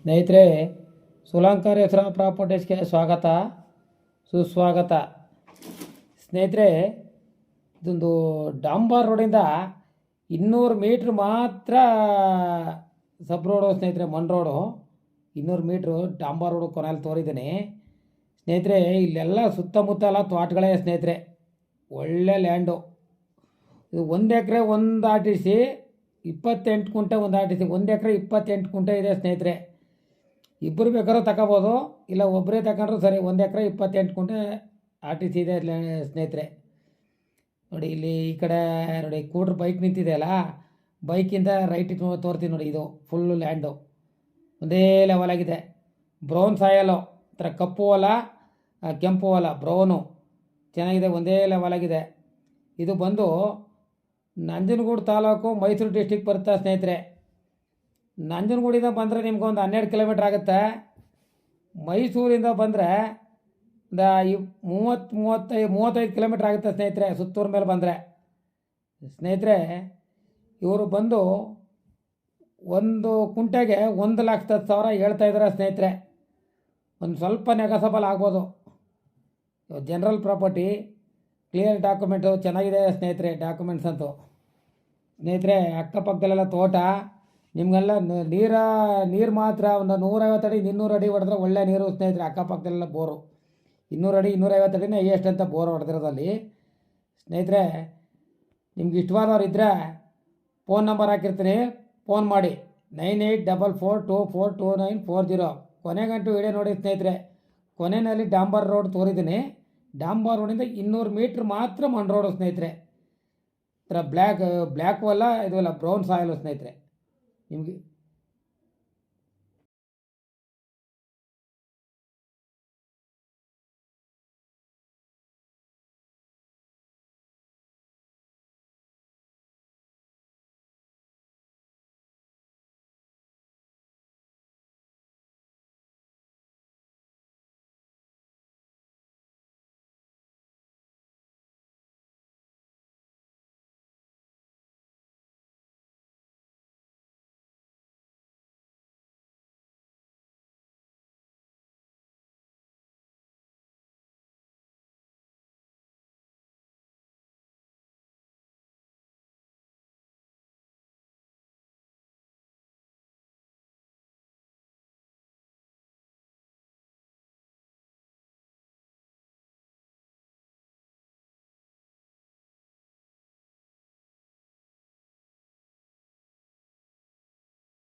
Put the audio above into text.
ಸ್ನೇಹಿತರೆ, ಸುಲಂಕರೇಶ್ವರ ಪ್ರಾಪರ್ಟೀಸ್ಗೆ ಸ್ವಾಗತ ಸುಸ್ವಾಗತ. ಸ್ನೇಹಿತರೆ, ಇದೊಂದು ಡಾಂಬರ್ ರೋಡಿಂದ 200 ಮೀಟ್ರ್ ಮಾತ್ರ ಸಬ್ ರೋಡು ಸ್ನೇಹಿತರೆ, ಮಣ್ ರೋಡು 200 ಮೀಟ್ರು ಡಾಂಬರ್ ರೋಡು ಕೊನೆಯಲ್ಲಿ ತೋರಿದ್ದೀನಿ ಸ್ನೇಹಿತರೆ. ಇಲ್ಲೆಲ್ಲ ಸುತ್ತಮುತ್ತ ಎಲ್ಲ ತೋಟಗಳೇ ಸ್ನೇಹಿತರೆ, ಒಳ್ಳೆ ಲ್ಯಾಂಡು. ಇದು 1 ಎಕರೆ 1 ಆರ್ ಟಿ ಸಿ 28 ಕುಂಟೆ 1 ಆರ್ ಟಿ ಸಿ, 1 ಎಕರೆ 28 ಕುಂಟೆ ಇದೆ ಸ್ನೇಹಿತರೆ. ಇಬ್ಬರು ಬೇಕಾದ್ರೂ ತಗೋಬೋದು, ಇಲ್ಲ ಒಬ್ಬರೇ ತಗೊಂಡ್ರು ಸರಿ. 1 ಎಕರೆ 28 ಕುಂಟೆ ಆರ್ ಟಿ ಸಿ ಇದೆ ಸ್ನೇಹಿತರೆ. ನೋಡಿ ಇಲ್ಲಿ ಈ ಕಡೆ ನೋಡಿ ಕೂಡ್ರು ಬೈಕ್ ನಿಂತಿದೆಯಲ್ಲ, ಬೈಕಿಂದ ರೈಟಿಗೆ ತೋರ್ತೀನಿ ನೋಡಿ. ಇದು ಫುಲ್ಲು ಲ್ಯಾಂಡು ಒಂದೇ ಲೆವೆಲ್ ಆಗಿದೆ. ಬ್ರೌನ್ ಸಾಯಲು ಥರ ಕಪ್ಪು ಹೊಲ, ಕೆಂಪು ಹೊಲ, ಬ್ರೌನು ಚೆನ್ನಾಗಿದೆ, ಒಂದೇ ಲೆವೆಲ್ ಆಗಿದೆ. ಇದು ಬಂದು ನಂಜನಗೂಡು ತಾಲೂಕು, ಮೈಸೂರು ಡಿಸ್ಟಿಕ್ ಬರುತ್ತೆ ಸ್ನೇಹಿತರೆ. ನಂಜನಗೂಡಿಂದ ಬಂದರೆ ನಿಮ್ಗೊಂದು 12 ಕಿಲೋಮೀಟ್ರ್ ಆಗುತ್ತೆ. ಮೈಸೂರಿಂದ ಬಂದರೆ ಒಂದು 35 ಕಿಲೋಮೀಟ್ರ್ ಆಗುತ್ತೆ ಸ್ನೇಹಿತರೆ, ಸುತ್ತೂರು ಮೇಲೆ ಬಂದರೆ. ಸ್ನೇಹಿತರೆ, ಇವರು ಬಂದು ಒಂದು ಕುಂಟೆಗೆ 1,10,000 ಹೇಳ್ತಾ ಇದ್ದಾರೆ ಸ್ನೇಹಿತರೆ. ಒಂದು ಸ್ವಲ್ಪ ನೆಗೋಸಬಲ್ ಆಗ್ಬೋದು. ಜನರಲ್ ಪ್ರಾಪರ್ಟಿ, ಕ್ಲಿಯರ್ ಡಾಕ್ಯುಮೆಂಟು ಚೆನ್ನಾಗಿದೆ ಸ್ನೇಹಿತರೆ. ಡಾಕ್ಯುಮೆಂಟ್ಸ್ ಅಂತೂ ಸ್ನೇಹಿತರೆ, ಅಕ್ಕಪಕ್ಕದಲ್ಲೆಲ್ಲ ತೋಟ, ನಿಮಗೆಲ್ಲ ನೀರು ಮಾತ್ರ ಒಂದು 150 ಅಡಿ 200 ಅಡಿ ಹೊಡೆದ್ರೆ ಒಳ್ಳೆ ನೀರು ಸ್ನೇಹಿತರೆ. ಅಕ್ಕಪಕ್ಕದಲ್ಲೆಲ್ಲ ಬೋರು 200 ಅಡಿ 250 ಅಡಿನೇ ಎಷ್ಟು ಅಂತ ಬೋರ್ ಹೊಡೆದಿರೋದಲ್ಲಿ ಸ್ನೇಹಿತರೆ. ನಿಮ್ಗೆ ಇಷ್ಟವಾದವ್ರು ಇದ್ದರೆ ಫೋನ್ ನಂಬರ್ ಹಾಕಿರ್ತೀನಿ, ಫೋನ್ ಮಾಡಿ 9844242940. ಕೊನೆಗಂಟು ವಿಡಿಯೋ ನೋಡಿ ಸ್ನೇಹಿತರೆ. ಕೊನೆಯಲ್ಲಿ ಡಾಂಬರ್ ರೋಡ್ ತೋರಿದ್ದೀನಿ. ಡಾಂಬರ್ ರೋಡಿಂದ 200 ಮೀಟ್ರ್ ಮಾತ್ರ ಮಣ್ ರೋಡು ಸ್ನೇಹಿತರೆ. ಥರ ಬ್ಲ್ಯಾಕ್ ಹೊಲ, ಇದು ಅಲ್ಲ ಬ್ರೌನ್ ಸಾಯಿಲು ಸ್ನೇಹಿತರೆ. ನಿಮಗೆ